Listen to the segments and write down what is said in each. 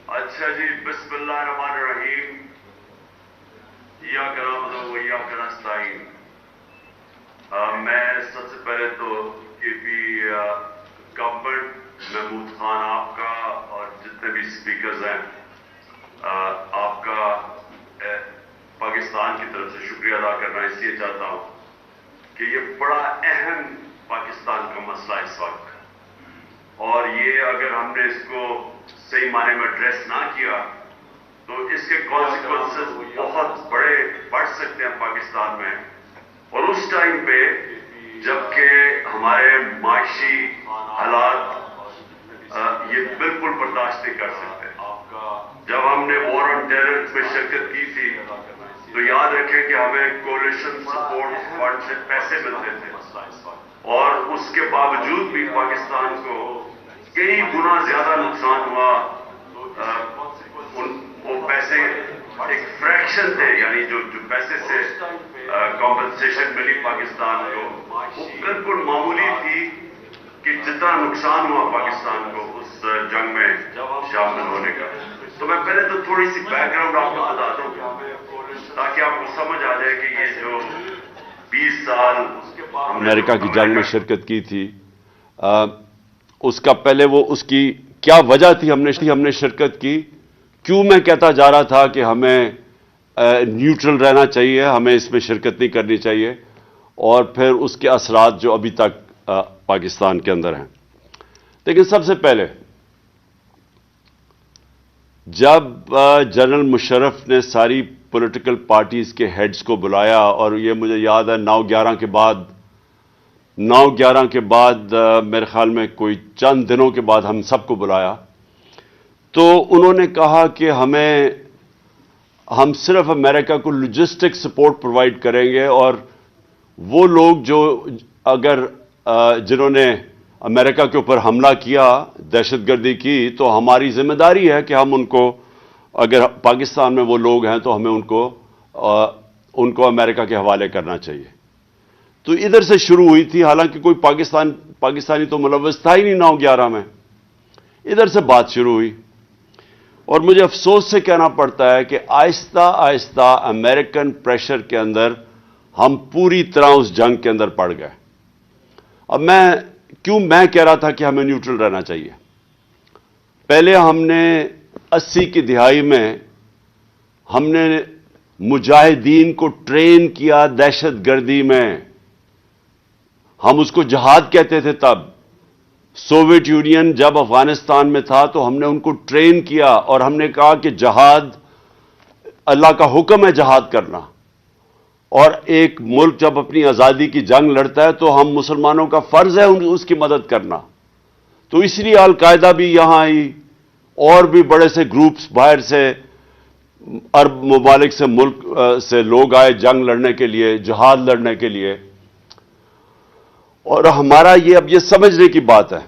اچھا جی، بسم اللہ الرحمن الرحیم، ایاک نعبد و ایاک نستعین۔ میں سب سے پہلے تو کے پی گورنمنٹ محمود خان آپ کا اور جتنے بھی اسپیکرز ہیں آپ کا پاکستان کی طرف سے شکریہ ادا کرنا اس لیے چاہتا ہوں کہ یہ بڑا اہم پاکستان کا مسئلہ اس وقت، اور یہ اگر ہم نے اس کو صحیح معنی میں ایڈریس نہ کیا تو اس کے کانسیکوینسز بہت بڑے بڑھ سکتے ہیں پاکستان میں، اور اس ٹائم پہ جبکہ ہمارے معاشی حالات یہ بالکل برداشت نہیں کر سکتے۔ جب ہم نے وار آن ٹیرر میں شرکت کی تھی تو یاد رکھیں کہ ہمیں کولیشن سپورٹ فنڈ سے پیسے ملتے تھے، اور اس کے باوجود بھی پاکستان کو کئی گنا زیادہ نقصان ہوا۔ وہ پیسے ایک فریکشن تھے، یعنی جو پیسے سے کمپنسیشن ملی پاکستان کو وہ بالکل معمولی تھی کہ جتنا نقصان ہوا پاکستان کو اس جنگ میں شامل ہونے کا۔ تو میں پہلے تو تھوڑی سی بیک گراؤنڈ آپ کو بتا دوں تاکہ آپ کو سمجھ آ جائے کہ یہ جو 20 سال امریکہ کی جنگ میں شرکت کی تھی، اس کا پہلے وہ اس کی کیا وجہ تھی ہم نے شرکت کی، کیوں میں کہتا جا رہا تھا کہ ہمیں نیوٹرل رہنا چاہیے، ہمیں اس میں شرکت نہیں کرنی چاہیے، اور پھر اس کے اثرات جو ابھی تک پاکستان کے اندر ہیں۔ لیکن سب سے پہلے جب جنرل مشرف نے ساری پولیٹیکل پارٹیز کے ہیڈز کو بلایا، اور یہ مجھے یاد ہے 9/11 کے بعد میرے خیال میں کوئی چند دنوں کے بعد ہم سب کو بلایا، تو انہوں نے کہا کہ ہم صرف امریکہ کو لاجسٹک سپورٹ پرووائڈ کریں گے، اور وہ لوگ جنہوں نے امریکہ کے اوپر حملہ کیا، دہشت گردی کی، تو ہماری ذمہ داری ہے کہ ہم ان کو، اگر پاکستان میں وہ لوگ ہیں تو ہمیں ان کو امریکہ کے حوالے کرنا چاہیے۔ تو ادھر سے شروع ہوئی تھی، حالانکہ کوئی پاکستانی تو ملوث تھا ہی نہیں 9/11 میں، ادھر سے بات شروع ہوئی۔ اور مجھے افسوس سے کہنا پڑتا ہے کہ آہستہ آہستہ امریکن پریشر کے اندر ہم پوری طرح اس جنگ کے اندر پڑ گئے۔ اب میں کہہ رہا تھا کہ ہمیں نیوٹرل رہنا چاہیے۔ پہلے ہم نے 80 کی دہائی میں ہم نے مجاہدین کو ٹرین کیا دہشت گردی میں، ہم اس کو جہاد کہتے تھے تب۔ سوویت یونین جب افغانستان میں تھا تو ہم نے ان کو ٹرین کیا، اور ہم نے کہا کہ جہاد اللہ کا حکم ہے، جہاد کرنا، اور ایک ملک جب اپنی آزادی کی جنگ لڑتا ہے تو ہم مسلمانوں کا فرض ہے اس کی مدد کرنا۔ تو اس لیے القاعدہ بھی یہاں آئی، اور بھی بڑے سے گروپس باہر سے، عرب ممالک سے، ملک سے لوگ آئے جنگ لڑنے کے لیے، جہاد لڑنے کے لیے۔ اور ہمارا اب یہ سمجھنے کی بات ہے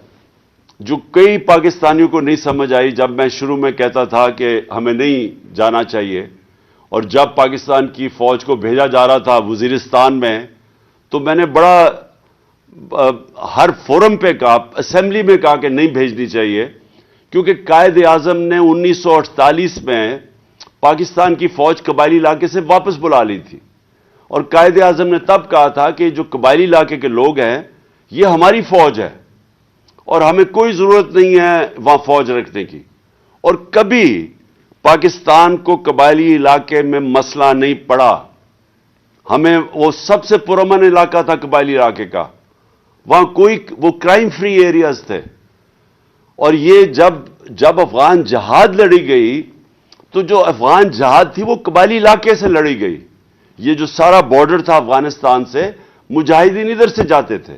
جو کئی پاکستانیوں کو نہیں سمجھ آئی، جب میں شروع میں کہتا تھا کہ ہمیں نہیں جانا چاہیے، اور جب پاکستان کی فوج کو بھیجا جا رہا تھا وزیرستان میں، تو میں نے ہر فورم پہ کہا، اسمبلی میں کہا کہ نہیں بھیجنی چاہیے، کیونکہ قائد اعظم نے 1948 میں پاکستان کی فوج قبائلی علاقے سے واپس بلا لی تھی، اور قائد اعظم نے تب کہا تھا کہ جو قبائلی علاقے کے لوگ ہیں یہ ہماری فوج ہے، اور ہمیں کوئی ضرورت نہیں ہے وہاں فوج رکھنے کی۔ اور کبھی پاکستان کو قبائلی علاقے میں مسئلہ نہیں پڑا، ہمیں وہ سب سے پرامن علاقہ تھا قبائلی علاقے کا، وہاں وہ کرائم فری ایریاز تھے۔ اور یہ جب افغان جہاد لڑی گئی تو جو افغان جہاد تھی وہ قبائلی علاقے سے لڑی گئی، یہ جو سارا بارڈر تھا افغانستان سے، مجاہدین ادھر سے جاتے تھے۔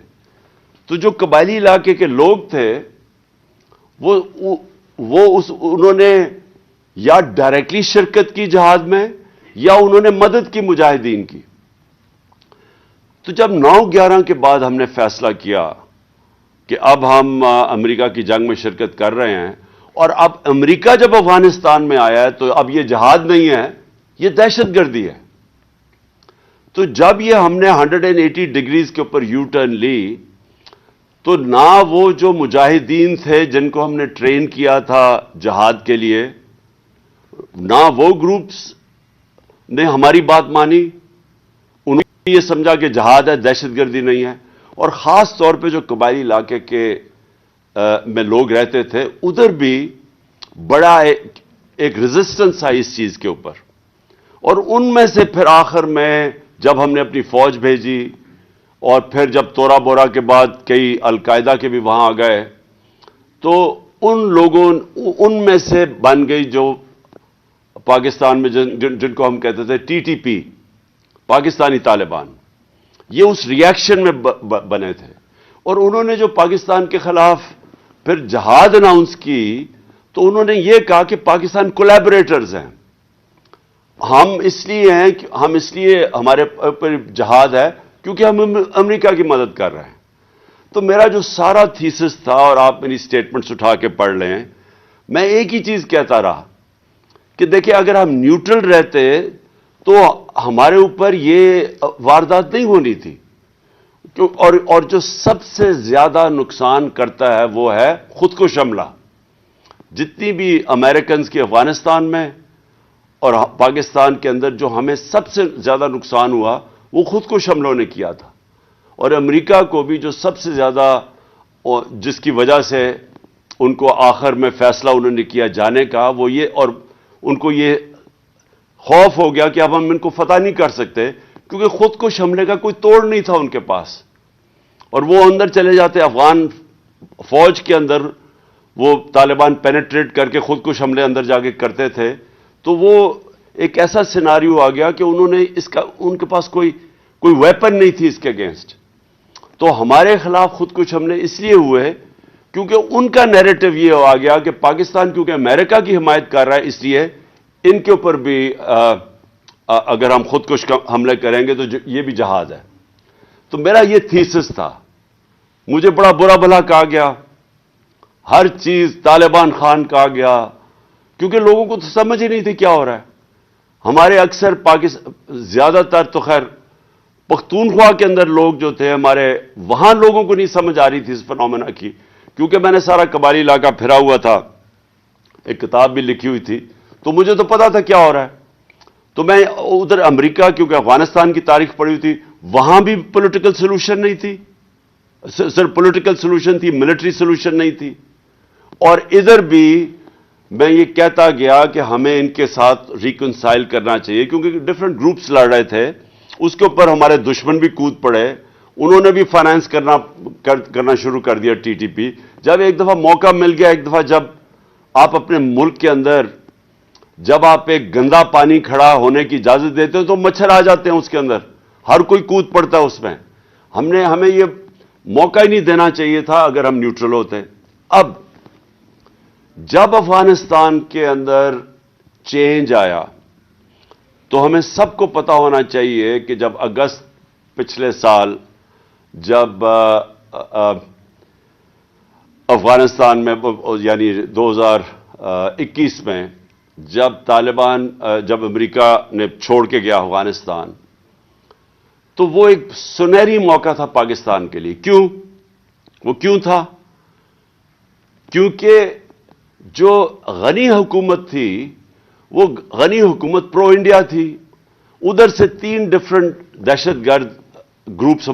تو جو قبائلی علاقے کے لوگ تھے انہوں نے یا ڈائریکٹلی شرکت کی جہاد میں، یا انہوں نے مدد کی مجاہدین کی۔ تو جب 9/11 کے بعد ہم نے فیصلہ کیا کہ اب ہم امریکہ کی جنگ میں شرکت کر رہے ہیں، اور اب امریکہ جب افغانستان میں آیا ہے تو اب یہ جہاد نہیں ہے، یہ دہشت گردی ہے۔ تو جب یہ ہم نے 180 ڈگریز کے اوپر یو ٹرن لی، تو نہ وہ جو مجاہدین تھے جن کو ہم نے ٹرین کیا تھا جہاد کے لیے، نہ وہ گروپس نے ہماری بات مانی، انہوں نے یہ سمجھا کہ جہاد ہے، دہشت گردی نہیں ہے. اور خاص طور پہ جو قبائلی علاقے کے میں لوگ رہتے تھے، ادھر بھی بڑا ایک ریزسٹنس آئی اس چیز کے اوپر. اور ان میں سے پھر آخر میں جب ہم نے اپنی فوج بھیجی، اور پھر جب تورا بورا کے بعد کئی القاعدہ کے بھی وہاں آ گئے، تو ان لوگوں ان میں سے بن گئی جو پاکستان میں جن کو ہم کہتے تھے T T P, Pakistani Taliban. یہ اس ریاکشن میں بنے تھے. اور انہوں نے جو پاکستان کے خلاف پھر جہاد اناؤنس کی، تو انہوں نے یہ کہا کہ پاکستان کولیبریٹرز ہیں. ہم اس لیے ہمارے اوپر جہاد ہے کیونکہ ہم امریکہ کی مدد کر رہے ہیں. تو میرا جو سارا تھیسس تھا، اور آپ میری سٹیٹمنٹس اٹھا کے پڑھ لیں، میں ایک ہی چیز کہتا رہا کہ دیکھیں اگر ہم نیوٹرل رہتے تو ہمارے اوپر یہ واردات نہیں ہونی تھی. اور جو سب سے زیادہ نقصان کرتا ہے وہ ہے خود کش حملہ. جتنی بھی امریکنز کی افغانستان میں اور پاکستان کے اندر جو ہمیں سب سے زیادہ نقصان ہوا، وہ خود کش حملوں نے کیا تھا. اور امریکہ کو بھی جو سب سے زیادہ، جس کی وجہ سے ان کو آخر میں فیصلہ انہوں نے کیا جانے کا، وہ یہ، اور ان کو یہ خوف ہو گیا کہ اب ہم ان کو فتح نہیں کر سکتے، کیونکہ خود کش حملے کا کوئی توڑ نہیں تھا ان کے پاس. اور وہ اندر چلے جاتے، افغان فوج کے اندر وہ طالبان پینیٹریٹ کر کے خود کش حملے اندر جا کے کرتے تھے. تو وہ ایک ایسا سیناریو آ گیا کہ انہوں نے ان کے پاس کوئی ویپن نہیں تھی اس کے اگینسٹ. تو ہمارے خلاف خود کش حملے اس لیے ہوئے کیونکہ ان کا نیریٹو یہ آ گیا کہ پاکستان کیونکہ امریکہ کی حمایت کر رہا ہے، اس لیے ان کے اوپر بھی اگر ہم خود کش حملے کریں گے تو یہ بھی جہاد ہے. تو میرا یہ تھیسس تھا. مجھے بڑا برا بھلا کہا گیا، ہر چیز طالبان خان کہا گیا، کیونکہ لوگوں کو تو سمجھ ہی نہیں تھی کیا ہو رہا ہے. ہمارے اکثر زیادہ تر تو خیر پختونخوا کے اندر لوگ جو تھے ہمارے، وہاں لوگوں کو نہیں سمجھ آ رہی تھی اس فنومینا کی، کیونکہ میں نے سارا قبائلی علاقہ پھرا ہوا تھا، ایک کتاب بھی لکھی ہوئی تھی، تو مجھے تو پتا تھا کیا ہو رہا ہے. تو میں ادھر امریکہ، کیونکہ افغانستان کی تاریخ پڑھی ہوئی تھی، وہاں بھی پولیٹیکل سولوشن نہیں تھی، صرف پولیٹیکل سولوشن تھی، ملٹری سولوشن نہیں تھی. اور ادھر بھی میں یہ کہتا گیا کہ ہمیں ان کے ساتھ ریکنسائل کرنا چاہیے، کیونکہ ڈفرینٹ گروپس لڑ رہے تھے. اس کے اوپر ہمارے دشمن بھی کود پڑے، انہوں نے بھی فائنانس کرنا شروع کر دیا ٹی ٹی پی. جب ایک دفعہ موقع مل گیا، ایک دفعہ جب آپ اپنے ملک کے اندر جب آپ ایک گندا پانی کھڑا ہونے کی اجازت دیتے ہیں تو مچھر آ جاتے ہیں اس کے اندر، ہر کوئی کود پڑتا ہے اس میں. ہمیں یہ موقع ہی نہیں دینا چاہیے تھا اگر ہم نیوٹرل ہوتے. اب جب افغانستان کے اندر چینج آیا تو ہمیں سب کو پتا ہونا چاہیے کہ جب اگست پچھلے سال جب افغانستان میں، یعنی 2021 میں جب طالبان، جب امریکہ نے چھوڑ کے گیا افغانستان، تو وہ ایک سنہری موقع تھا پاکستان کے لیے. کیوں تھا؟ کیونکہ جو غنی حکومت تھی وہ غنی حکومت پرو انڈیا تھی. ادھر سے 3 ڈفرنٹ دہشت گرد گروپس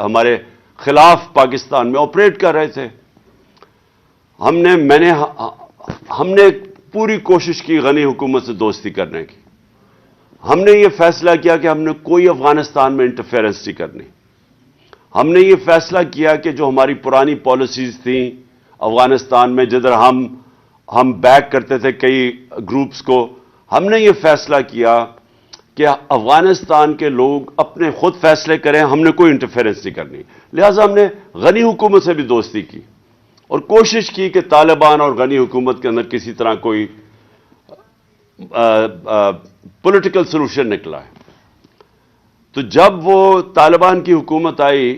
ہمارے خلاف پاکستان میں آپریٹ کر رہے تھے. ہم نے پوری کوشش کی غنی حکومت سے دوستی کرنے کی. ہم نے یہ فیصلہ کیا کہ ہم نے کوئی افغانستان میں انٹرفیئرنس نہیں کرنی. ہم نے یہ فیصلہ کیا کہ جو ہماری پرانی پالیسیز تھیں افغانستان میں، جدھر ہم بیک کرتے تھے کئی گروپس کو، ہم نے یہ فیصلہ کیا کہ افغانستان کے لوگ اپنے خود فیصلے کریں، ہم نے کوئی انٹرفیئرنس نہیں کرنی. لہٰذا ہم نے غنی حکومت سے بھی دوستی کی اور کوشش کی کہ طالبان اور غنی حکومت کے اندر کسی طرح کوئی پولیٹیکل سولوشن نکلا ہے. تو جب وہ طالبان کی حکومت آئی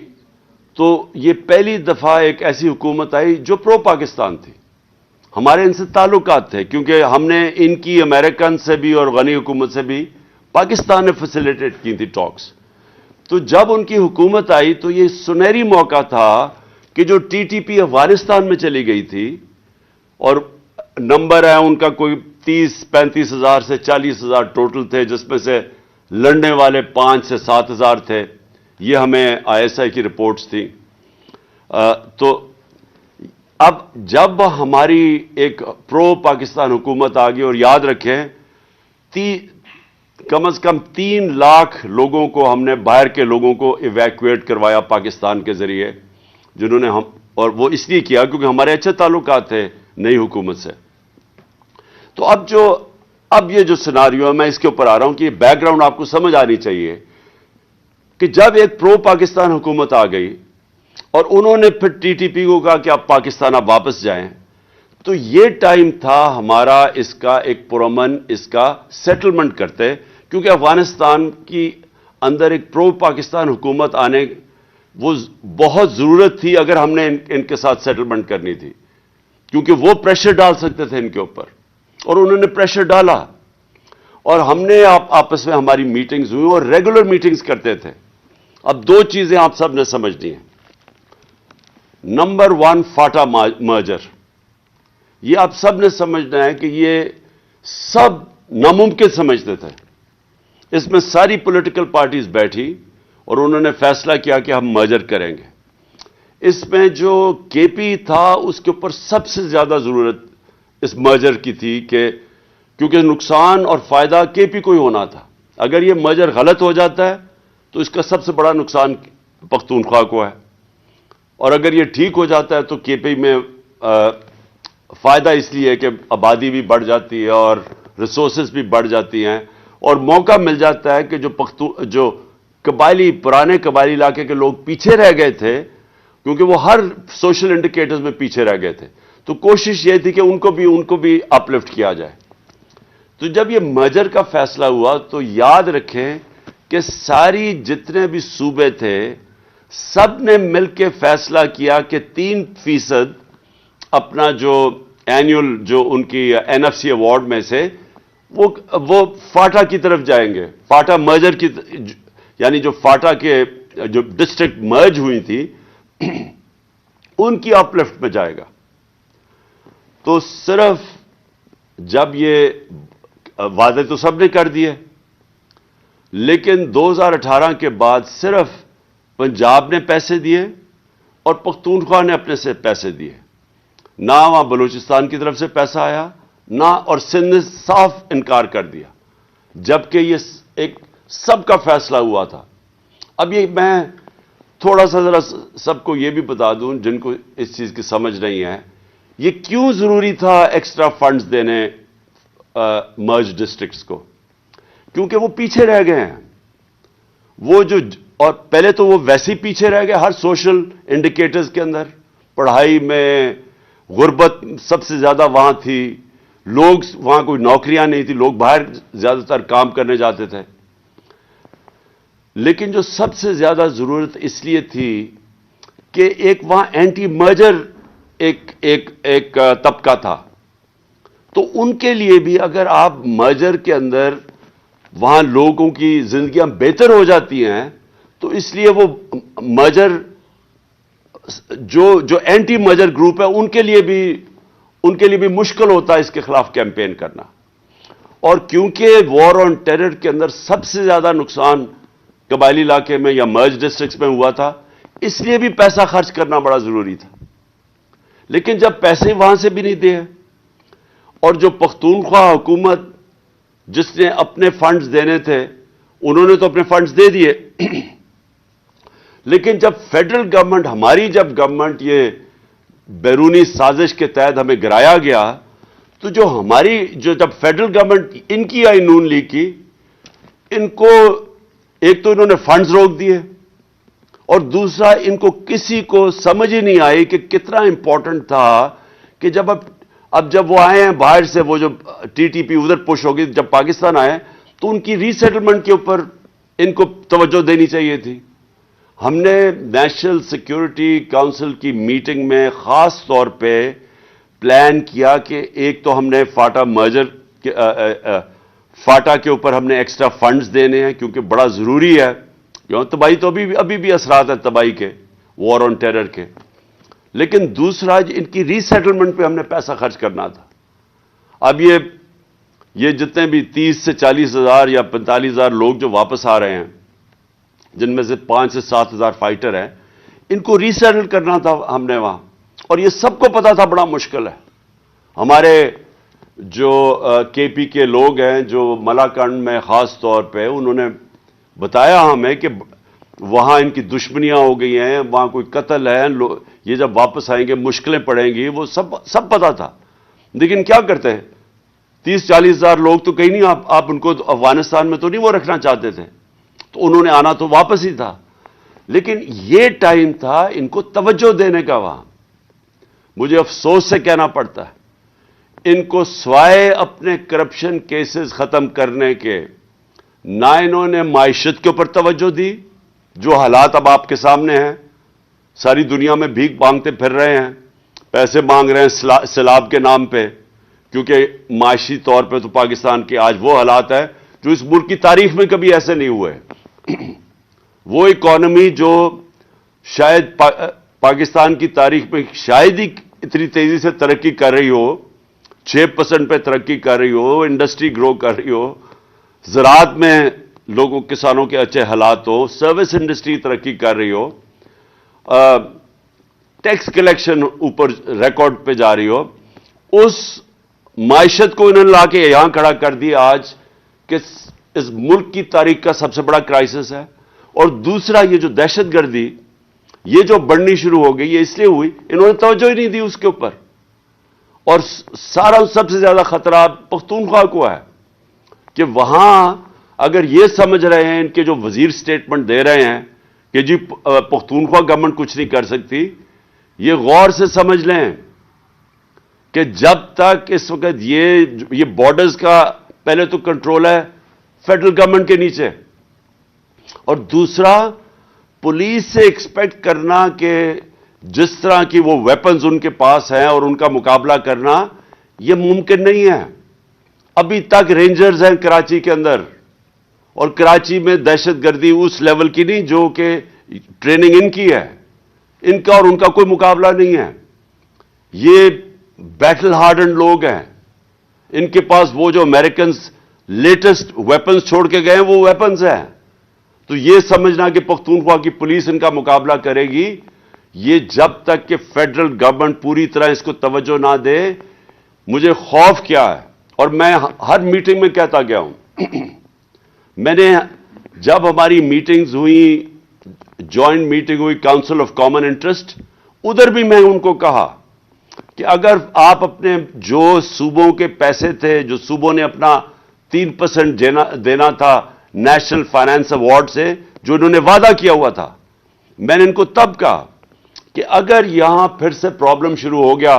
تو یہ پہلی دفعہ ایک ایسی حکومت آئی جو پرو پاکستان تھی. ہمارے ان سے تعلقات تھے کیونکہ ہم نے ان کی امریکن سے بھی اور غنی حکومت سے بھی پاکستان نے فیسیلیٹیٹ کی تھی ٹاکس. تو جب ان کی حکومت آئی تو یہ سنہری موقع تھا کہ جو ٹی ٹی پی افغانستان میں چلی گئی تھی، اور نمبر ہے ان کا کوئی 30-35 ہزار سے 40 ہزار ٹوٹل تھے، جس میں سے لڑنے والے 5 سے 7 ہزار تھے. یہ ہمیں ISI کی رپورٹس تھیں. تو اب جب ہماری ایک پرو پاکستان حکومت آ گئی، اور یاد رکھیں کم از کم 3 لاکھ لوگوں کو ہم نے، باہر کے لوگوں کو ایویکویٹ کروایا پاکستان کے ذریعے، جنہوں نے اور وہ اس لیے کیا کیونکہ ہمارے اچھے تعلقات تھے نئی حکومت سے. تو اب یہ جو سیناریو ہے، میں اس کے اوپر آ رہا ہوں کہ یہ بیک گراؤنڈ آپ کو سمجھ آنی چاہیے کہ جب ایک پرو پاکستان حکومت آ گئی اور انہوں نے پھر TTP کو کہا کہ آپ پاکستان اب واپس جائیں، تو یہ ٹائم تھا ہمارا اس کا ایک پرامن اس کا سیٹلمنٹ کرتے، کیونکہ افغانستان کی اندر ایک پرو پاکستان حکومت آنے وہ بہت ضرورت تھی اگر ہم نے ان کے ساتھ سیٹلمنٹ کرنی تھی، کیونکہ وہ پریشر ڈال سکتے تھے ان کے اوپر، اور انہوں نے پریشر ڈالا. اور ہم نے آپس میں ہماری میٹنگز ہوئی اور ریگولر میٹنگز کرتے تھے. اب 2 چیزیں آپ سب نے سمجھنی ہیں. Number 1 FATA merger. یہ آپ سب نے سمجھنا ہے کہ یہ سب ناممکن سمجھتے تھے. اس میں ساری پولیٹیکل پارٹیز بیٹھی اور انہوں نے فیصلہ کیا کہ ہم مرجر کریں گے. اس میں جو KP تھا اس کے اوپر سب سے زیادہ ضرورت اس مرجر کی تھی، کیونکہ نقصان اور فائدہ KP کو ہی ہونا تھا. اگر یہ مرجر غلط ہو جاتا ہے تو اس کا سب سے بڑا نقصان پختونخوا کو ہے، اور اگر یہ ٹھیک ہو جاتا ہے تو KP میں فائدہ اس لیے ہے کہ آبادی بھی بڑھ جاتی ہے اور ریسورسز بھی بڑھ جاتی ہیں، اور موقع مل جاتا ہے کہ جو پرانے قبائلی علاقے کے لوگ پیچھے رہ گئے تھے، کیونکہ وہ ہر سوشل انڈیکیٹرز میں پیچھے رہ گئے تھے، تو کوشش یہ تھی کہ ان کو بھی اپ لفٹ کیا جائے. تو جب یہ مرجر کا فیصلہ ہوا تو یاد رکھیں کہ ساری جتنے بھی صوبے تھے سب نے مل کے فیصلہ کیا کہ 3% اپنا جو اینیول جو ان کی NFC ایوارڈ میں سے وہ فاٹا کی طرف جائیں گے. فاٹا مرجر کی، یعنی جو فاٹا کے جو ڈسٹرکٹ مرج ہوئی تھی ان کی اپ لفٹ میں جائے گا. تو صرف جب یہ وعدے تو سب نے کر دیے، لیکن 2018 کے بعد صرف پنجاب نے پیسے دیے اور پختونخوا نے اپنے سے پیسے دیے. نہ وہاں بلوچستان کی طرف سے پیسہ آیا، نہ، اور سندھ نے صاف انکار کر دیا، جبکہ یہ ایک سب کا فیصلہ ہوا تھا. اب یہ میں تھوڑا سا ذرا سب کو یہ بھی بتا دوں جن کو اس چیز کی سمجھ نہیں ہے، یہ کیوں ضروری تھا ایکسٹرا فنڈز دینے مرج ڈسٹرکٹس کو؟ کیونکہ وہ پیچھے رہ گئے ہیں. اور پہلے تو وہ ویسے ہی پیچھے رہ گئے ہر سوشل انڈیکیٹرز کے اندر. پڑھائی میں غربت سب سے زیادہ وہاں تھی، لوگ وہاں کوئی نوکریاں نہیں تھی، لوگ باہر زیادہ تر کام کرنے جاتے تھے. لیکن جو سب سے زیادہ ضرورت اس لیے تھی کہ ایک وہاں اینٹی مرجر ایک طبقہ تھا، تو ان کے لیے بھی اگر آپ مرجر کے اندر وہاں لوگوں کی زندگیاں بہتر ہو جاتی ہیں تو اس لیے وہ مرجر جو اینٹی مرجر گروپ ہے ان کے لیے بھی مشکل ہوتا ہے اس کے خلاف کیمپین کرنا. اور کیونکہ وار آن ٹیرر کے اندر سب سے زیادہ نقصان قبائلی علاقے میں یا مرج ڈسٹرکٹس میں ہوا تھا، اس لیے بھی پیسہ خرچ کرنا بڑا ضروری تھا. لیکن جب پیسے وہاں سے بھی نہیں دیے، اور جو پختونخوا حکومت جس نے اپنے فنڈز دینے تھے انہوں نے تو اپنے فنڈز دے دیے، لیکن جب فیڈرل گورنمنٹ، ہماری جب گورنمنٹ یہ بیرونی سازش کے تحت ہمیں گرایا گیا، تو جب فیڈرل گورنمنٹ ان کی آئی نون لیگ کی، ان کو ایک تو انہوں نے فنڈز روک دیے، اور دوسرا ان کو کسی کو سمجھ ہی نہیں آئی کہ کتنا امپورٹنٹ تھا کہ جب وہ آئے ہیں باہر سے، وہ جو TTP ادھر پش ہوگی، جب پاکستان آئے تو ان کی ری سیٹلمنٹ کے اوپر ان کو توجہ دینی چاہیے تھی. ہم نے نیشنل سیکیورٹی کونسل کی میٹنگ میں خاص طور پہ پلان کیا کہ ایک تو ہم نے فاٹا کے اوپر ہم نے ایکسٹرا فنڈز دینے ہیں کیونکہ بڑا ضروری ہے، تباہی تو ابھی بھی اثرات ہیں تباہی کے، وار آن ٹیرر کے. لیکن دوسرا ان کی ری سیٹلمنٹ پہ ہم نے پیسہ خرچ کرنا تھا. اب یہ یہ جتنے بھی 30 سے 40 ہزار یا 45 ہزار لوگ جو واپس آ رہے ہیں، جن میں سے 5 سے 7 ہزار فائٹر ہیں، ان کو ری سیٹل کرنا تھا ہم نے وہاں، اور یہ سب کو پتا تھا بڑا مشکل ہے۔ ہمارے جو کے پی کے لوگ ہیں جو ملاکنڈ میں خاص طور پہ، انہوں نے بتایا ہمیں کہ وہاں ان کی دشمنیاں ہو گئی ہیں، وہاں کوئی قتل ہے، یہ جب واپس آئیں گے مشکلیں پڑیں گی، وہ سب پتا تھا۔ لیکن کیا کرتے ہیں، 30-40 ہزار لوگ تو کہیں نہیں، آپ ان کو افغانستان میں تو نہیں وہ رکھنا چاہتے تھے، تو انہوں نے آنا تو واپس ہی تھا۔ لیکن یہ ٹائم تھا ان کو توجہ دینے کا وہاں۔ مجھے افسوس سے کہنا پڑتا ہے، ان کو سوائے اپنے کرپشن کیسز ختم کرنے کے، نہ انہوں نے معیشت کے اوپر توجہ دی، جو حالات اب آپ کے سامنے ہیں، ساری دنیا میں بھیک مانگتے پھر رہے ہیں، پیسے مانگ رہے ہیں سیلاب کے نام پہ، کیونکہ معاشی طور پہ تو پاکستان کے آج وہ حالات ہیں جو اس ملک کی تاریخ میں کبھی ایسے نہیں ہوئے۔ وہ اکانومی جو شاید پاکستان کی تاریخ میں شاید ہی اتنی تیزی سے ترقی کر رہی ہو، 6% پہ ترقی کر رہی ہو، انڈسٹری گرو کر رہی ہو، زراعت میں لوگوں کسانوں کے اچھے حالات ہو، سروس انڈسٹری ترقی کر رہی ہو، ٹیکس کلیکشن اوپر ریکارڈ پہ جا رہی ہو، اس معیشت کو انہوں نے لا کے یہاں کھڑا کر دیا آج کہ اس ملک کی تاریخ کا سب سے بڑا کرائسس ہے۔ اور دوسرا یہ جو دہشت گردی یہ جو بڑھنی شروع ہو گئی، یہ اس لیے ہوئی انہوں نے توجہ ہی نہیں دی اس کے اوپر، اور سب سے زیادہ خطرہ پختونخوا کو ہے کہ وہاں اگر یہ سمجھ رہے ہیں، ان کے جو وزیر سٹیٹمنٹ دے رہے ہیں کہ جی پختونخوا گورنمنٹ کچھ نہیں کر سکتی، یہ غور سے سمجھ لیں کہ جب تک اس وقت یہ بارڈرز کا پہلے تو کنٹرول ہے فیڈرل گورنمنٹ کے نیچے، اور دوسرا پولیس سے ایکسپیکٹ کرنا کہ جس طرح کی وہ ویپنز ان کے پاس ہیں اور ان کا مقابلہ کرنا یہ ممکن نہیں ہے۔ ابھی تک رینجرز ہیں کراچی کے اندر، اور کراچی میں دہشت گردی اس لیول کی نہیں جو کہ ٹریننگ ان کی ہے، ان کا اور ان کا کوئی مقابلہ نہیں ہے۔ یہ بیٹل ہارڈنڈ لوگ ہیں، ان کے پاس وہ جو امریکنز لیٹسٹ ویپنز چھوڑ کے گئے ہیں وہ ویپنز ہیں۔ تو یہ سمجھنا کہ پختونخوا کی پولیس ان کا مقابلہ کرے گی، یہ جب تک کہ فیڈرل گورنمنٹ پوری طرح اس کو توجہ نہ دے، مجھے خوف کیا ہے، اور میں ہر میٹنگ میں کہتا گیا ہوں۔ میں نے جب ہماری میٹنگز ہوئی، جوائنٹ میٹنگ ہوئی کاؤنسل آف کامن انٹرسٹ، ادھر بھی میں ان کو کہا کہ اگر آپ اپنے جو صوبوں کے پیسے تھے، جو صوبوں نے اپنا 3% دینا تھا نیشنل فائنانس ایوارڈ سے، جو انہوں نے وعدہ کیا ہوا تھا، میں نے ان کو تب کہا کہ اگر یہاں پھر سے پرابلم شروع ہو گیا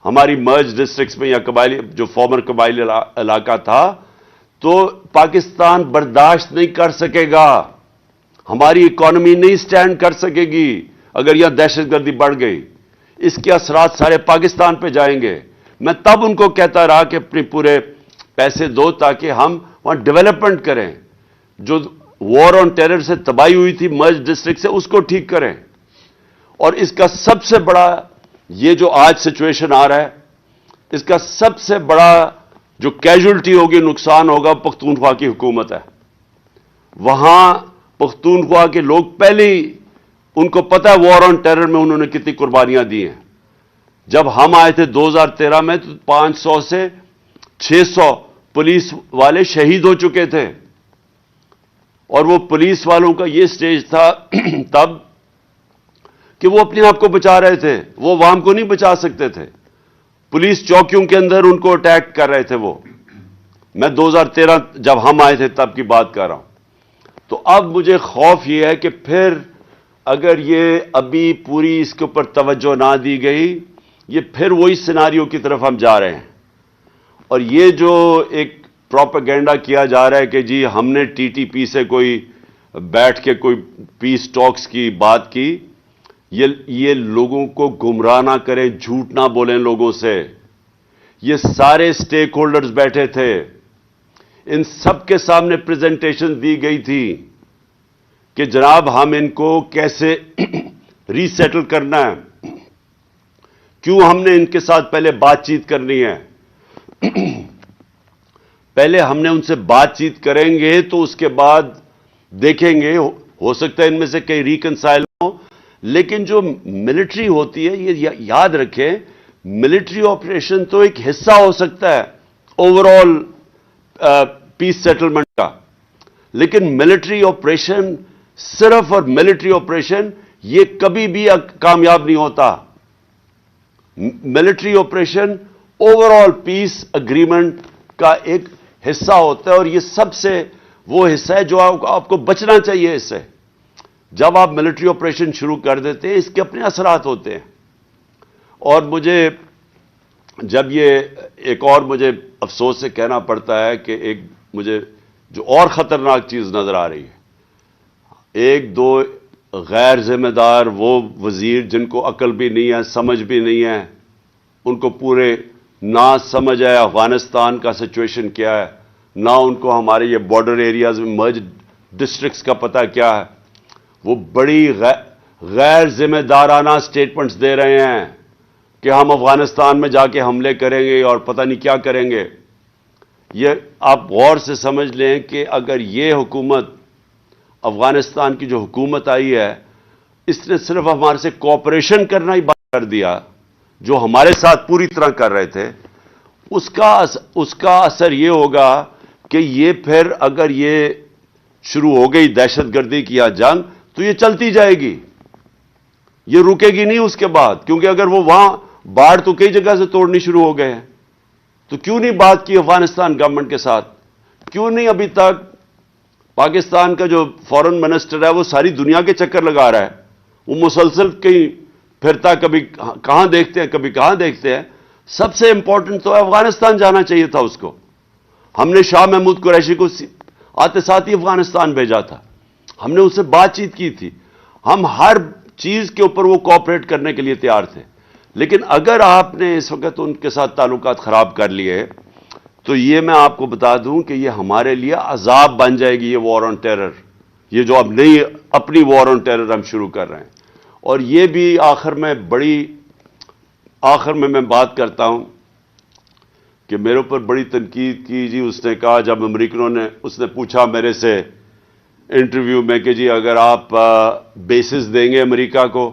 ہماری مرج ڈسٹرکٹس میں یا قبائلی جو فارمر قبائلی علاقہ تھا، تو پاکستان برداشت نہیں کر سکے گا، ہماری اکانومی نہیں سٹینڈ کر سکے گی اگر یہاں دہشت گردی بڑھ گئی، اس کے اثرات سارے پاکستان پہ جائیں گے۔ میں تب ان کو کہتا رہا کہ اپنے پورے پیسے دو تاکہ ہم وہاں ڈیولپمنٹ کریں، جو وار آن ٹیرر سے تباہی ہوئی تھی مرج ڈسٹرکٹ سے اس کو ٹھیک کریں۔ اور اس کا سب سے بڑا یہ جو آج سچویشن آ رہا ہے، اس کا سب سے بڑا جو کیجولٹی ہوگی، نقصان ہوگا، پختونخوا کی حکومت ہے۔ وہاں پختونخوا کے لوگ پہلے ہی ان کو پتہ ہے وار آن ٹیرر میں انہوں نے کتنی قربانیاں دی ہیں۔ جب ہم آئے تھے 2013 میں تو 500 سے 600 پولیس والے شہید ہو چکے تھے، اور وہ پولیس والوں کا یہ سٹیج تھا تب کہ وہ اپنے آپ کو بچا رہے تھے، وہ عوام کو نہیں بچا سکتے تھے، پولیس چوکیوں کے اندر ان کو اٹیک کر رہے تھے۔ وہ میں 2013 جب ہم آئے تھے تب کی بات کر رہا ہوں۔ تو اب مجھے خوف یہ ہے کہ پھر اگر یہ ابھی پوری اس کے اوپر توجہ نہ دی گئی، یہ پھر وہی سیناریو کی طرف ہم جا رہے ہیں۔ اور یہ جو ایک پروپیگنڈا کیا جا رہا ہے کہ جی ہم نے ٹی ٹی پی سے کوئی بیٹھ کے کوئی پیس ٹاکس کی بات کی، یہ لوگوں کو گمراہ نہ کریں، جھوٹ نہ بولیں لوگوں سے۔ یہ سارے سٹیک ہولڈرز بیٹھے تھے، ان سب کے سامنے پریزنٹیشن دی گئی تھی کہ جناب ہم ان کو کیسے ری سیٹل کرنا ہے، کیوں ہم نے ان کے ساتھ پہلے بات چیت کرنی ہے۔ پہلے ہم نے ان سے بات چیت کریں گے تو اس کے بعد دیکھیں گے, ہو سکتا ہے ان میں سے کئی ریکنسائل ہوں, لیکن جو ملٹری ہوتی ہے, یہ یاد رکھیں, ملٹری آپریشن تو ایک حصہ ہو سکتا ہے اوور آل پیس سیٹلمنٹ کا, لیکن ملٹری آپریشن صرف اور ملٹری آپریشن یہ کبھی بھی کامیاب نہیں ہوتا. ملٹری آپریشن اوور آل پیس اگریمنٹ کا ایک حصہ ہوتا ہے, اور یہ سب سے وہ حصہ ہے جو آپ کو بچنا چاہیے اس سے. جب آپ ملٹری آپریشن شروع کر دیتے ہیں اس کے اپنے اثرات ہوتے ہیں. اور مجھے جب یہ ایک اور مجھے افسوس سے کہنا پڑتا ہے کہ ایک مجھے جو اور خطرناک چیز نظر آ رہی ہے, ایک دو غیر ذمہ دار وہ وزیر جن کو عقل بھی نہیں ہے, سمجھ بھی نہیں ہے, ان کو پورے نہ سمجھ ہے افغانستان کا سچویشن کیا ہے, نہ ان کو ہمارے یہ بارڈر ایریاز میں مرج ڈسٹرکٹس کا پتہ کیا ہے. وہ بڑی غیر ذمہ دارانہ سٹیٹمنٹس دے رہے ہیں کہ ہم افغانستان میں جا کے حملے کریں گے اور پتہ نہیں کیا کریں گے. یہ آپ غور سے سمجھ لیں کہ اگر یہ حکومت, افغانستان کی جو حکومت آئی ہے, اس نے صرف ہمارے سے کوآپریشن کرنا ہی بند کر دیا, جو ہمارے ساتھ پوری طرح کر رہے تھے, اس کا اثر یہ ہوگا کہ یہ پھر اگر یہ شروع ہو گئی دہشت گردی کی یا جنگ تو یہ چلتی جائے گی, یہ رکے گی نہیں اس کے بعد. کیونکہ اگر وہ وہاں باڑ تو کئی جگہ سے توڑنی شروع ہو گئے ہیں, تو کیوں نہیں بات کی افغانستان گورنمنٹ کے ساتھ؟ کیوں نہیں ابھی تک پاکستان کا جو فورن منسٹر ہے وہ ساری دنیا کے چکر لگا رہا ہے, وہ مسلسل کہیں پھرتا, کبھی کہاں دیکھتے ہیں کبھی کہاں دیکھتے ہیں. سب سے امپورٹنٹ تو افغانستان جانا چاہیے تھا اس کو. ہم نے شاہ محمود قریشی کو آتے ساتھ ہی افغانستان بھیجا تھا, ہم نے اس سے بات چیت کی تھی, ہم ہر چیز کے اوپر وہ کوآپریٹ کرنے کے لیے تیار تھے. لیکن اگر آپ نے اس وقت ان کے ساتھ تعلقات خراب کر لیے تو یہ میں آپ کو بتا دوں کہ یہ ہمارے لیے عذاب بن جائے گی, یہ وار آن ٹیرر, یہ جو اب نئی اپنی وار آن ٹیرر ہم شروع کر رہے ہیں. اور یہ بھی آخر میں بات کرتا ہوں کہ میرے اوپر بڑی تنقید کی جی. اس نے کہا, جب امریکنوں نے, اس نے پوچھا میرے سے انٹرویو میں کہ جی اگر آپ بیسز دیں گے امریکہ کو,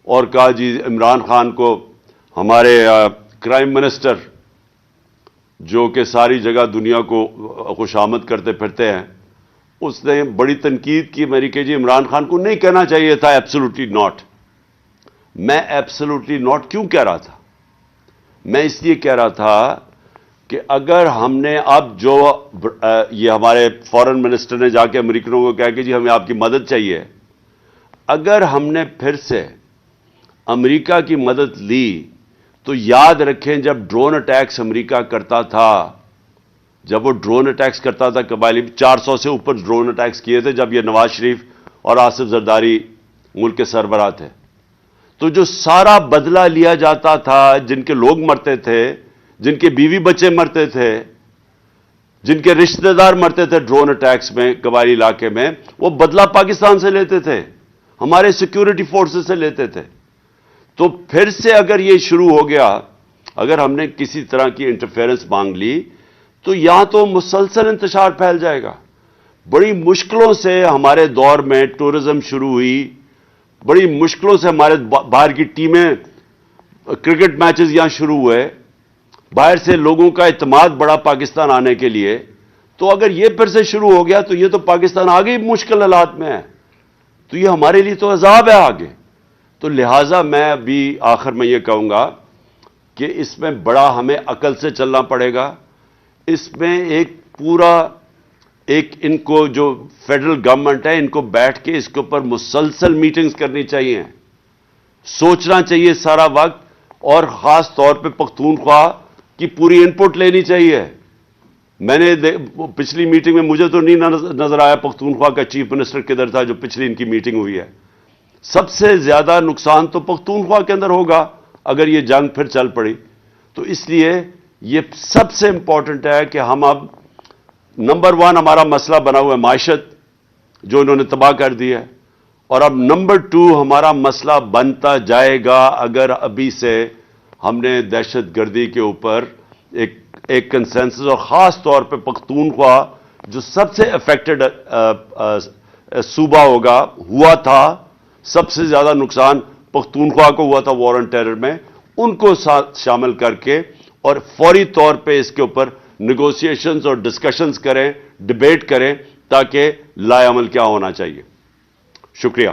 اور کہا جی عمران خان کو, ہمارے کرائم منسٹر جو کہ ساری جگہ دنیا کو خوشامد کرتے پھرتے ہیں, اس نے بڑی تنقید کی میری کہ جی عمران خان کو نہیں کہنا چاہیے تھا ایبسولوٹلی ناٹ. میں ایبسولوٹلی ناٹ کیوں کہہ رہا تھا؟ میں اس لیے کہہ رہا تھا کہ اگر ہم نے اب جو یہ ہمارے فورن منسٹر نے جا کے امریکنوں کو کہا کہ جی ہمیں آپ کی مدد چاہیے, اگر ہم نے پھر سے امریکہ کی مدد لی تو یاد رکھیں جب ڈرون اٹیکس امریکہ کرتا تھا, جب وہ ڈرون اٹیکس کرتا تھا قبائلی, 400 سے اوپر ڈرون اٹیکس کیے تھے جب یہ نواز شریف اور آصف زرداری ملک کے سربراہ تھے, تو جو سارا بدلہ لیا جاتا تھا, جن کے لوگ مرتے تھے, جن کے بیوی بچے مرتے تھے, جن کے رشتہ دار مرتے تھے ڈرون اٹیکس میں قبائلی علاقے میں, وہ بدلہ پاکستان سے لیتے تھے, ہمارے سیکیورٹی فورسز سے لیتے تھے. تو پھر سے اگر یہ شروع ہو گیا, اگر ہم نے کسی طرح کی انٹرفیئرنس مانگ لی تو یہاں تو مسلسل انتشار پھیل جائے گا. بڑی مشکلوں سے ہمارے دور میں ٹورزم شروع ہوئی, بڑی مشکلوں سے ہمارے باہر کی ٹیمیں, کرکٹ میچز یہاں شروع ہوئے, باہر سے لوگوں کا اعتماد بڑا پاکستان آنے کے لیے. تو اگر یہ پھر سے شروع ہو گیا تو یہ تو پاکستان آگے مشکل حالات میں ہے, تو یہ ہمارے لیے تو عذاب ہے آگے. تو لہٰذا میں ابھی آخر میں یہ کہوں گا کہ اس میں بڑا ہمیں عقل سے چلنا پڑے گا. اس میں ایک ان کو جو فیڈرل گورنمنٹ ہے, ان کو بیٹھ کے اس کے اوپر مسلسل میٹنگز کرنی چاہیے, سوچنا چاہیے سارا وقت, اور خاص طور پہ پختونخوا کی پوری ان پٹ لینی چاہیے. میں نے پچھلی میٹنگ میں مجھے تو نہیں نظر آیا پختونخوا کا چیف منسٹر کدھر تھا جو پچھلی ان کی میٹنگ ہوئی ہے. سب سے زیادہ نقصان تو پختونخوا کے اندر ہوگا اگر یہ جنگ پھر چل پڑی. تو اس لیے یہ سب سے امپورٹنٹ ہے کہ ہم اب نمبر 1 ہمارا مسئلہ بنا ہوا ہے معیشت جو انہوں نے تباہ کر دی ہے, اور اب نمبر 2 ہمارا مسئلہ بنتا جائے گا اگر ابھی سے ہم نے دہشت گردی کے اوپر ایک ایک کنسنسس اور خاص طور پہ پختونخوا جو سب سے افیکٹڈ صوبہ ہوا تھا، سب سے زیادہ نقصان پختونخوا کو ہوا تھا وار آن ٹیرر میں، ان کو ساتھ شامل کر کے اور فوری طور پہ اس کے اوپر نیگوسیشنز اور ڈسکشنز کریں، ڈبیٹ کریں تاکہ لائے عمل کیا ہونا چاہیے. شکریہ.